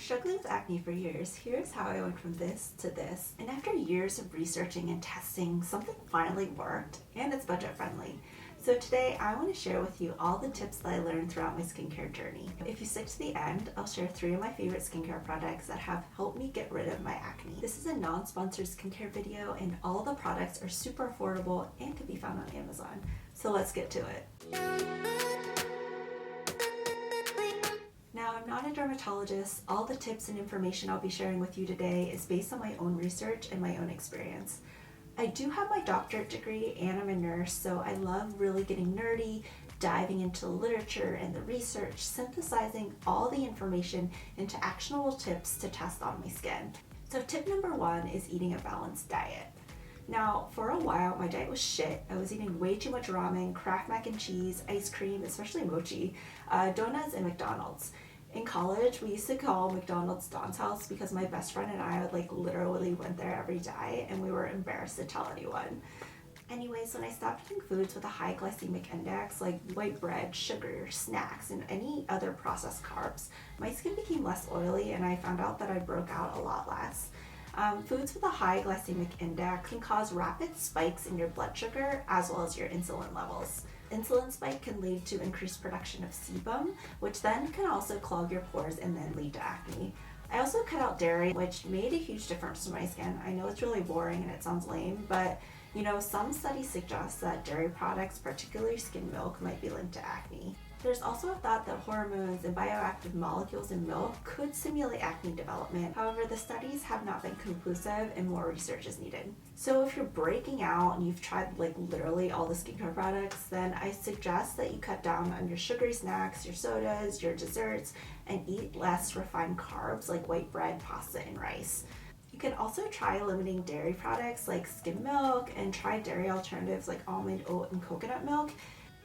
struggling with acne for years, here's how I went from this to this. And after years of researching and testing, something finally worked, and it's budget friendly. So today I want to share with you all the tips that I learned throughout my skincare journey. If you stick to the end, I'll share 3 of my favorite skincare products that have helped me get rid of my acne. This is a non-sponsored skincare video, and all the products are super affordable and can be found on Amazon. So let's get to it. Now, I'm not a dermatologist. All the tips and information I'll be sharing with you today is based on my own research and my own experience. I do have my doctorate degree and I'm a nurse, so I love really getting nerdy, diving into the literature and the research, synthesizing all the information into actionable tips to test on my skin. So tip number 1 is eating a balanced diet. Now, for a while, my diet was shit. I was eating way too much ramen, Kraft mac and cheese, ice cream, especially mochi, donuts, and McDonald's. In college, we used to call McDonald's Don's house because my best friend and I literally went there every day, and we were embarrassed to tell anyone. Anyways, when I stopped eating foods with a high glycemic index like white bread, sugar, snacks, and any other processed carbs, my skin became less oily and I found out that I broke out a lot less. Foods with a high glycemic index can cause rapid spikes in your blood sugar as well as your insulin levels. Insulin spike can lead to increased production of sebum, which then can also clog your pores and then lead to acne. I also cut out dairy, which made a huge difference to my skin. I know it's really boring and it sounds lame, but some studies suggest that dairy products, particularly skim milk, might be linked to acne. There's also a thought that hormones and bioactive molecules in milk could stimulate acne development. However, the studies have not been conclusive and more research is needed. So if you're breaking out and you've tried literally all the skincare products, then I suggest that you cut down on your sugary snacks, your sodas, your desserts, and eat less refined carbs like white bread, pasta, and rice. You can also try limiting dairy products like skim milk and try dairy alternatives like almond, oat, and coconut milk.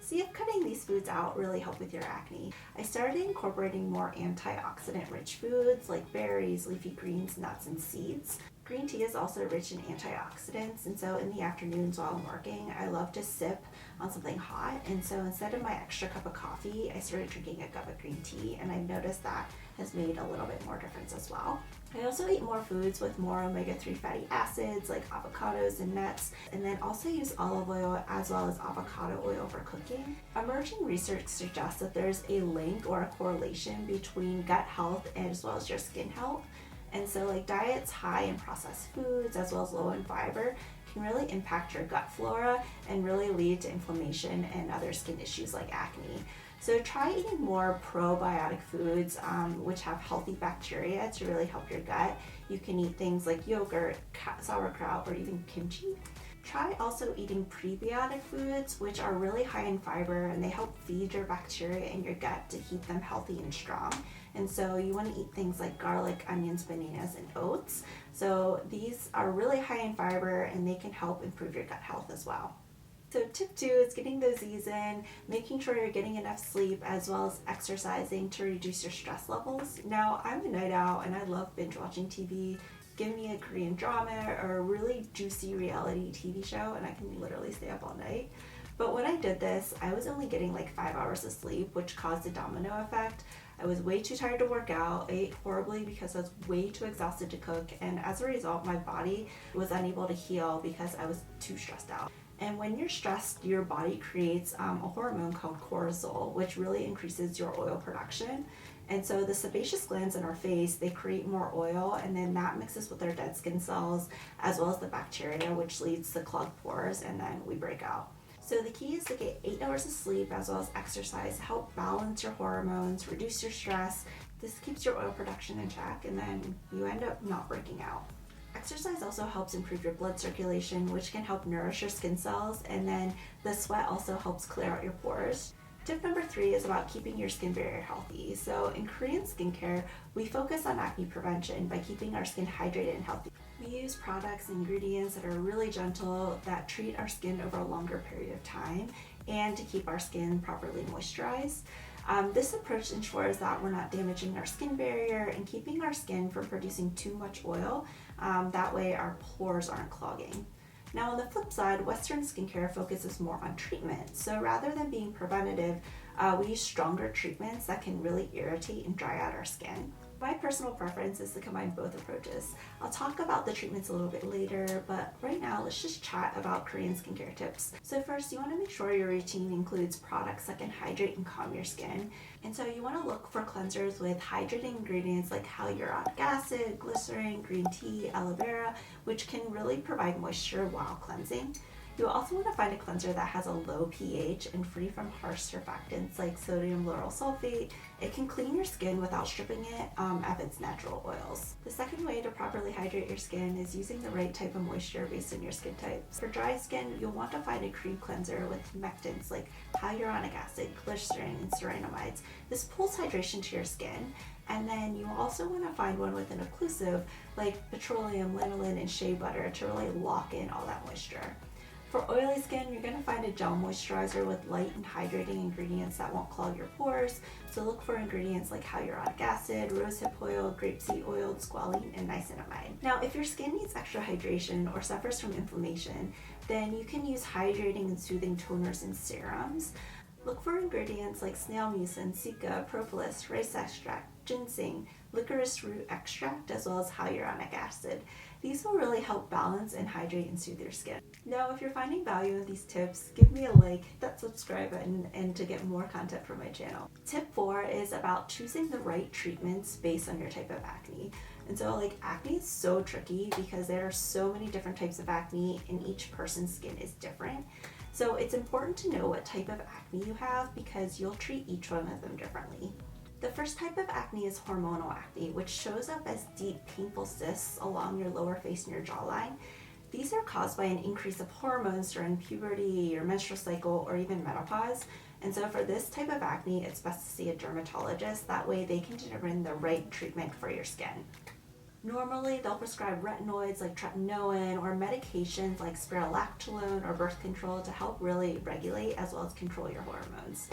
See if cutting these foods out really help with your acne. I started incorporating more antioxidant-rich foods like berries, leafy greens, nuts, and seeds. Green tea is also rich in antioxidants, and so in the afternoons while I'm working, I love to sip on something hot. And so instead of my extra cup of coffee, I started drinking a cup of green tea, and I've noticed that has made a little bit more difference as well. I also eat more foods with more omega-3 fatty acids like avocados and nuts, and then also use olive oil as well as avocado oil for cooking. Emerging research suggests that there's a link or a correlation between gut health as well as your skin health. And so diets high in processed foods as well as low in fiber can really impact your gut flora and really lead to inflammation and other skin issues like acne. So try eating more probiotic foods which have healthy bacteria to really help your gut. You can eat things like yogurt, sauerkraut, or even kimchi. Try also eating prebiotic foods, which are really high in fiber, and they help feed your bacteria in your gut to keep them healthy and strong. And so you want to eat things like garlic, onions, bananas, and oats. So these are really high in fiber and they can help improve your gut health as well. So tip 2 is getting those Z's in, making sure you're getting enough sleep as well as exercising to reduce your stress levels. Now, I'm a night owl and I love binge watching TV. Give me a Korean drama or a really juicy reality TV show and I can literally stay up all night. But when I did this, I was only getting 5 hours of sleep, which caused a domino effect. I was way too tired to work out, ate horribly because I was way too exhausted to cook, and as a result, my body was unable to heal because I was too stressed out. And when you're stressed, your body creates a hormone called cortisol, which really increases your oil production. And so the sebaceous glands in our face, they create more oil, and then that mixes with our dead skin cells as well as the bacteria, which leads to clogged pores, and then we break out. So the key is to get 8 hours of sleep as well as exercise to help balance your hormones, reduce your stress. This keeps your oil production in check, and then you end up not breaking out. Exercise also helps improve your blood circulation, which can help nourish your skin cells, and then the sweat also helps clear out your pores. Tip number 3 is about keeping your skin barrier healthy. So in Korean skincare, we focus on acne prevention by keeping our skin hydrated and healthy. We use products and ingredients that are really gentle, that treat our skin over a longer period of time, and to keep our skin properly moisturized. This approach ensures that we're not damaging our skin barrier and keeping our skin from producing too much oil. That way our pores aren't clogging. Now on the flip side, Western skincare focuses more on treatment. So rather than being preventative, we use stronger treatments that can really irritate and dry out our skin. My personal preference is to combine both approaches. I'll talk about the treatments a little bit later, but right now let's just chat about Korean skincare tips. So first, you want to make sure your routine includes products that can hydrate and calm your skin. And so you want to look for cleansers with hydrating ingredients like hyaluronic acid, glycerin, green tea, aloe vera, which can really provide moisture while cleansing. You'll also want to find a cleanser that has a low pH and free from harsh surfactants like sodium lauryl sulfate. It can clean your skin without stripping it of its natural oils. The second way to properly hydrate your skin is using the right type of moisture based on your skin type. For dry skin, you'll want to find a cream cleanser with humectants like hyaluronic acid, glycerin, and ceramide. This pulls hydration to your skin. And then you also want to find one with an occlusive like petroleum, lanolin, and shea butter to really lock in all that moisture. For oily skin, you're going to find a gel moisturizer with light and hydrating ingredients that won't clog your pores. So look for ingredients like hyaluronic acid, rosehip oil, grapeseed oil, squalene, and niacinamide. Now, if your skin needs extra hydration or suffers from inflammation, then you can use hydrating and soothing toners and serums. Look for ingredients like snail mucin, cica, propolis, rice extract, ginseng, licorice root extract, as well as hyaluronic acid. These will really help balance and hydrate and soothe your skin. Now, if you're finding value in these tips, give me a like, hit that subscribe button, and to get more content from my channel. Tip 4 is about choosing the right treatments based on your type of acne. And so acne is so tricky because there are so many different types of acne and each person's skin is different. So it's important to know what type of acne you have because you'll treat each one of them differently. The first type of acne is hormonal acne, which shows up as deep, painful cysts along your lower face and your jawline. These are caused by an increase of hormones during puberty, your menstrual cycle, or even menopause. And so for this type of acne, it's best to see a dermatologist. That way they can determine the right treatment for your skin. Normally, they'll prescribe retinoids like tretinoin or medications like spironolactone or birth control to help really regulate as well as control your hormones.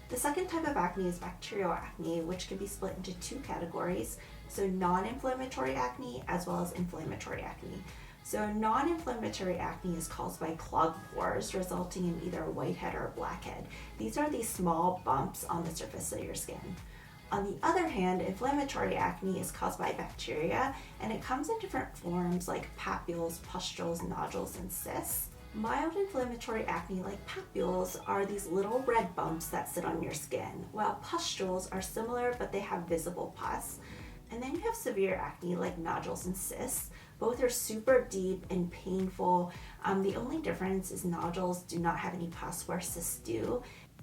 The second type of acne is bacterial acne, which can be split into two categories. So non-inflammatory acne as well as inflammatory acne. So non-inflammatory acne is caused by clogged pores, resulting in either a whitehead or a blackhead. These are these small bumps on the surface of your skin. On the other hand, inflammatory acne is caused by bacteria, and it comes in different forms like papules, pustules, nodules, and cysts. Mild inflammatory acne like papules are these little red bumps that sit on your skin, while pustules are similar but they have visible pus. And then you have severe acne like nodules and cysts. Both are super deep and painful. The only difference is nodules do not have any pus where cysts do.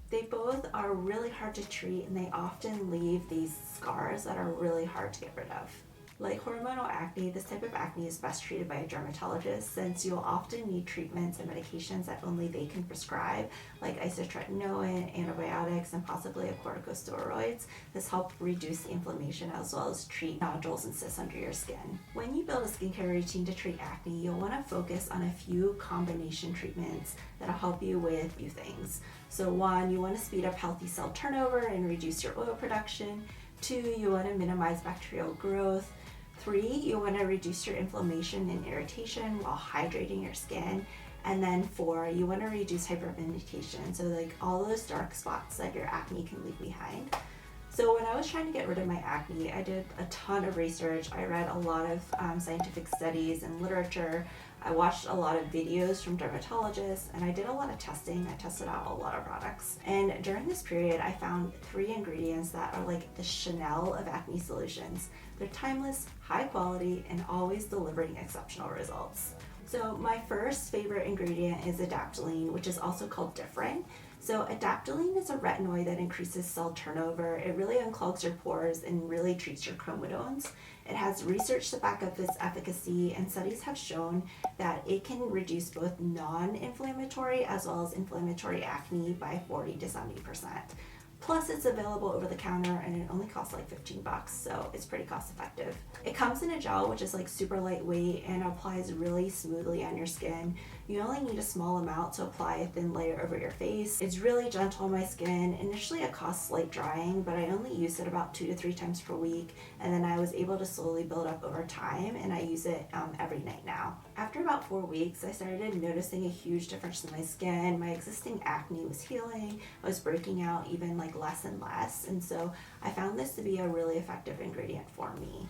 They both are really hard to treat and they often leave these scars that are really hard to get rid of. Like hormonal acne, this type of acne is best treated by a dermatologist since you'll often need treatments and medications that only they can prescribe, like isotretinoin, antibiotics, and possibly a corticosteroids. This helps reduce the inflammation as well as treat nodules and cysts under your skin. When you build a skincare routine to treat acne, you'll want to focus on a few combination treatments that'll help you with a few things. So 1, you want to speed up healthy cell turnover and reduce your oil production. 2, you want to minimize bacterial growth. 3, you want to reduce your inflammation and irritation while hydrating your skin. And then 4, you want to reduce hyperpigmentation, so all those dark spots that your acne can leave behind. So when I was trying to get rid of my acne, I did a ton of research. I read a lot of scientific studies and literature. I watched a lot of videos from dermatologists, and I did a lot of testing. I tested out a lot of products. And during this period, I found 3 ingredients that are like the Chanel of acne solutions. They're timeless, high quality, and always delivering exceptional results. So my first favorite ingredient is ADAPALENE, which is also called Differin. So ADAPALENE is a retinoid that increases cell turnover. It really unclogs your pores and really treats your comedones. It has research to back up its efficacy, and studies have shown that it can reduce both non-inflammatory as well as inflammatory acne by 40 to 70%. Plus, it's available over the counter and it only costs like $15, so it's pretty cost effective. It comes in a gel, which is like super lightweight and applies really smoothly on your skin. You only need a small amount to apply a thin layer over your face. It's really gentle on my skin. Initially, it caused slight drying, but I only used it about 2 to 3 times per week, and then I was able to slowly build up over time, and I use it every night now. After about 4 weeks, I started noticing a huge difference in my skin. My existing acne was healing. I was breaking out even like like less and less, and so I found this to be a really effective ingredient for me.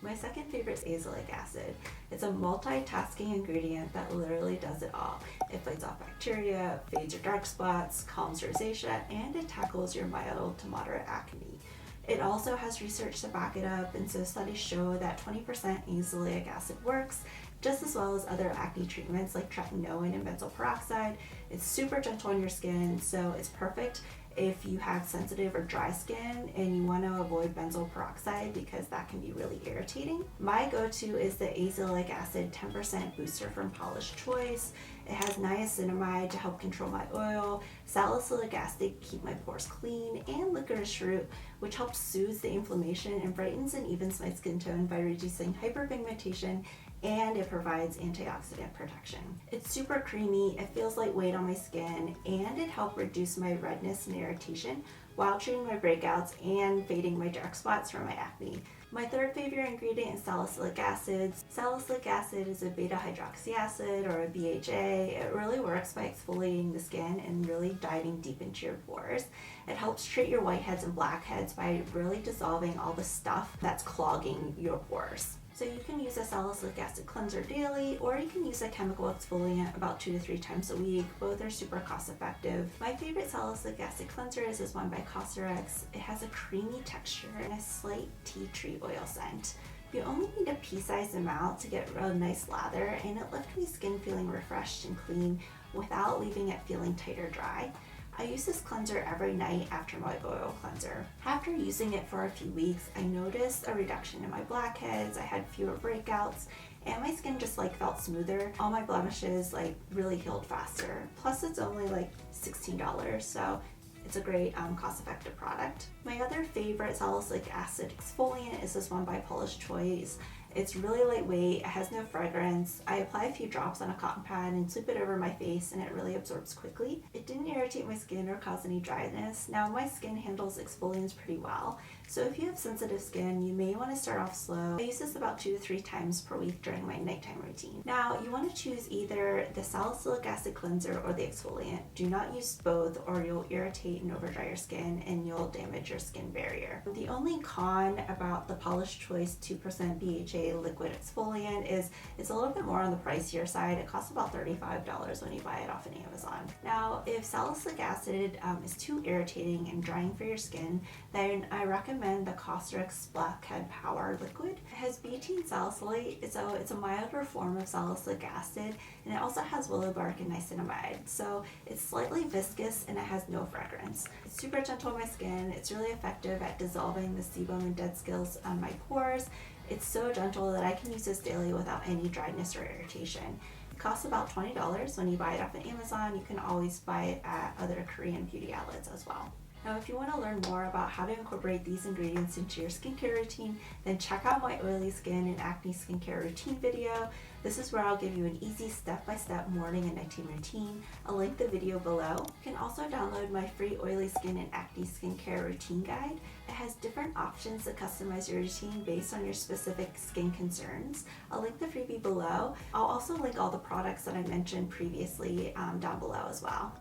My second favorite is azelaic acid. It's a multitasking ingredient that literally does it all. It fights off bacteria, fades your dark spots, calms your rosacea, and it tackles your mild to moderate acne. It also has research to back it up, and so studies show that 20% azelaic acid works just as well as other acne treatments like tretinoin and benzoyl peroxide. It's super gentle on your skin, so it's perfect if you have sensitive or dry skin and you want to avoid benzoyl peroxide because that can be really irritating. My go-to is the azelaic acid 10% booster from Paula's Choice. It has niacinamide to help control my oil, salicylic acid to keep my pores clean, and licorice root, which helps soothe the inflammation and brightens and evens my skin tone by reducing hyperpigmentation, and it provides antioxidant protection. It's super creamy, it feels lightweight on my skin, and it helped reduce my redness and irritation while treating my breakouts and fading my dark spots from my acne. My third favorite ingredient is salicylic acid. Salicylic acid is a beta-hydroxy acid or a BHA. It really works by exfoliating the skin and really diving deep into your pores. It helps treat your whiteheads and blackheads by really dissolving all the stuff that's clogging your pores. So you can use a salicylic acid cleanser daily, or you can use a chemical exfoliant about 2 to 3 times a week. Both are super cost effective. My favorite salicylic acid cleanser is this one by COSRX. It has a creamy texture and a slight tea tree oil scent. You only need a pea-sized amount to get a nice lather, and it left my skin feeling refreshed and clean without leaving it feeling tight or dry. I use this cleanser every night after my oil cleanser. After using it for a few weeks, I noticed a reduction in my blackheads, I had fewer breakouts, and my skin just felt smoother. All my blemishes really healed faster. Plus it's only $16, so it's a great cost-effective product. My other favorite salicylic acid exfoliant is this one by Paula's Choice. It's really lightweight, it has no fragrance. I apply a few drops on a cotton pad and sweep it over my face, and it really absorbs quickly. It didn't irritate my skin or cause any dryness. Now my skin handles exfoliants pretty well, so if you have sensitive skin, you may want to start off slow. I use this about 2 to 3 times per week during my nighttime routine. Now you want to choose either the salicylic acid cleanser or the exfoliant. Do not use both or you'll irritate and overdry your skin and you'll damage your skin barrier. The only con about the Paula's Choice 2% BHA liquid exfoliant is it's a little bit more on the pricier side. It costs about $35 when you buy it off of Amazon. Now, if salicylic acid is too irritating and drying for your skin, then I recommend the COSRX Blackhead Power Liquid. It has betaine salicylate, so it's a milder form of salicylic acid, and it also has willow bark and niacinamide. So it's slightly viscous and it has no fragrance. It's super gentle on my skin. It's really effective at dissolving the sebum and dead scales on my pores. It's so gentle that I can use this daily without any dryness or irritation. It costs about $20 when you buy it off of Amazon. You can always buy it at other Korean beauty outlets as well. Now, if you want to learn more about how to incorporate these ingredients into your skincare routine, then check out my oily skin and acne skincare routine video. This is where I'll give you an easy step-by-step morning and nighttime routine. I'll link the video below. You can also download my free oily skin and acne skincare routine guide. It has different options to customize your routine based on your specific skin concerns. I'll link the freebie below. I'll also link all the products that I mentioned previously down below as well.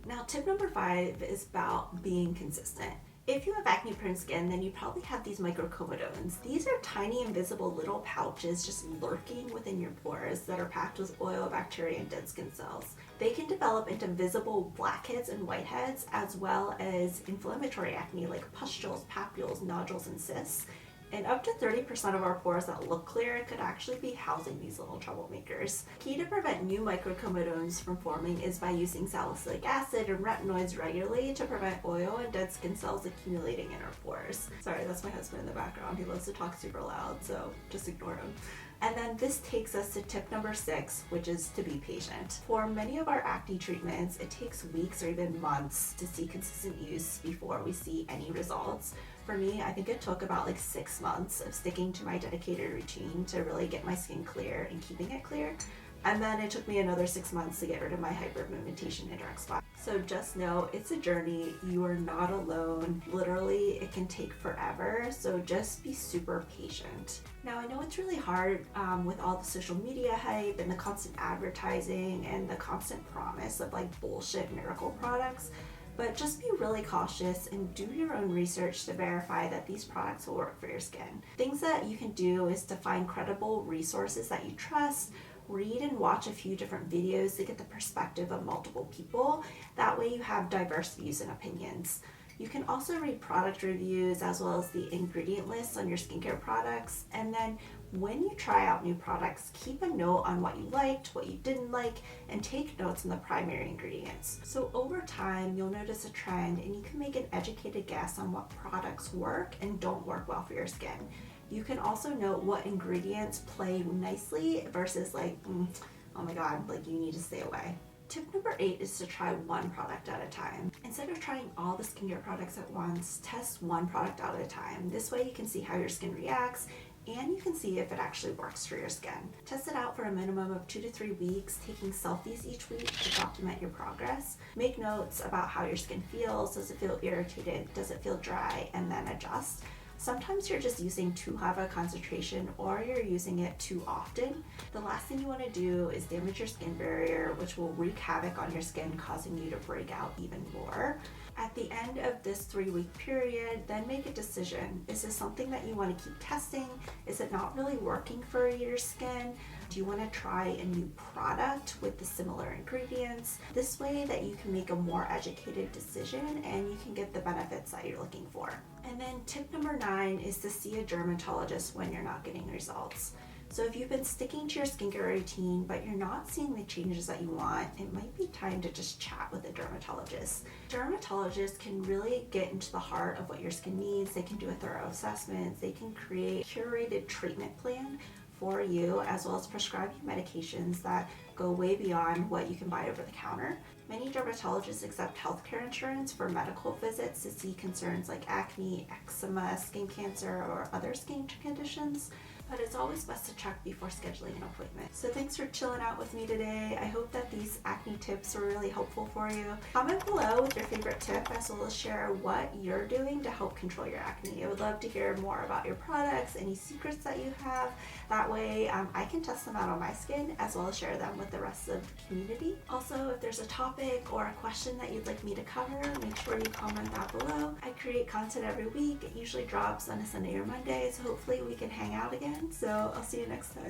Now, tip number 5 is about being consistent. If you have acne-prone skin, then you probably have these microcomedones. These are tiny invisible little pouches just lurking within your pores that are packed with oil, bacteria, and dead skin cells. They can develop into visible blackheads and whiteheads, as well as inflammatory acne like pustules, papules, nodules, and cysts. And up to 30% of our pores that look clear could actually be housing these little troublemakers. Key to prevent new microcomedones from forming is by using salicylic acid and retinoids regularly to prevent oil and dead skin cells accumulating in our pores. Sorry, that's my husband in the background. He loves to talk super loud, so just ignore him. And then this takes us to tip number 6, which is to be patient. For many of our acne treatments, it takes weeks or even months to see consistent use before we see any results. For me, I think it took about 6 months of sticking to my dedicated routine to really get my skin clear and keeping it clear. And then it took me another 6 months to get rid of my hyperpigmentation and dark spots. So just know it's a journey. You are not alone. Literally, it can take forever. So just be super patient. Now, I know it's really hard with all the social media hype and the constant advertising and the constant promise of bullshit miracle products. But just be really cautious and do your own research to verify that these products will work for your skin. Things that you can do is to find credible resources that you trust, read and watch a few different videos to get the perspective of multiple people. That way you have diverse views and opinions. You can also read product reviews as well as the ingredient lists on your skincare products. And then when you try out new products, keep a note on what you liked, what you didn't like, and take notes on the primary ingredients. So over time, you'll notice a trend and you can make an educated guess on what products work and don't work well for your skin. You can also note what ingredients play nicely versus like, oh my God, like you need to stay away. Tip number 8 is to try one product at a time. Instead of trying all the skincare products at once, test one product at a time. This way you can see how your skin reacts and you can see if it actually works for your skin. Test it out for a minimum of 2 to 3 weeks, taking selfies each week to document your progress. Make notes about how your skin feels. Does it feel irritated? Does it feel dry? And then adjust. Sometimes you're just using too high of a concentration or you're using it too often. The last thing you want to do is damage your skin barrier, which will wreak havoc on your skin, causing you to break out even more. At the end of this 3-week period, then make a decision. Is this something that you want to keep testing? Is it not really working for your skin? Do you want to try a new product with the similar ingredients? This way that you can make a more educated decision and you can get the benefits that you're looking for. And then tip number 9 is to see a dermatologist when you're not getting results. So if you've been sticking to your skincare routine, but you're not seeing the changes that you want, it might be time to just chat with a dermatologist. Dermatologists can really get into the heart of what your skin needs. They can do a thorough assessment. They can create a curated treatment plan for you, as well as prescribe you medications that go way beyond what you can buy over the counter. Many dermatologists accept healthcare insurance for medical visits to see concerns like acne, eczema, skin cancer, or other skin conditions. But it's always best to check before scheduling an appointment. So thanks for chilling out with me today. I hope that these acne tips were really helpful for you. Comment below with your favorite tip, as well as share what you're doing to help control your acne. I would love to hear more about your products, any secrets that you have. That way I can test them out on my skin, as well as share them with the rest of the community. Also, if there's a topic or a question that you'd like me to cover, make sure you comment that below. I create content every week. It usually drops on a Sunday or Monday, so hopefully we can hang out again. So I'll see you next time.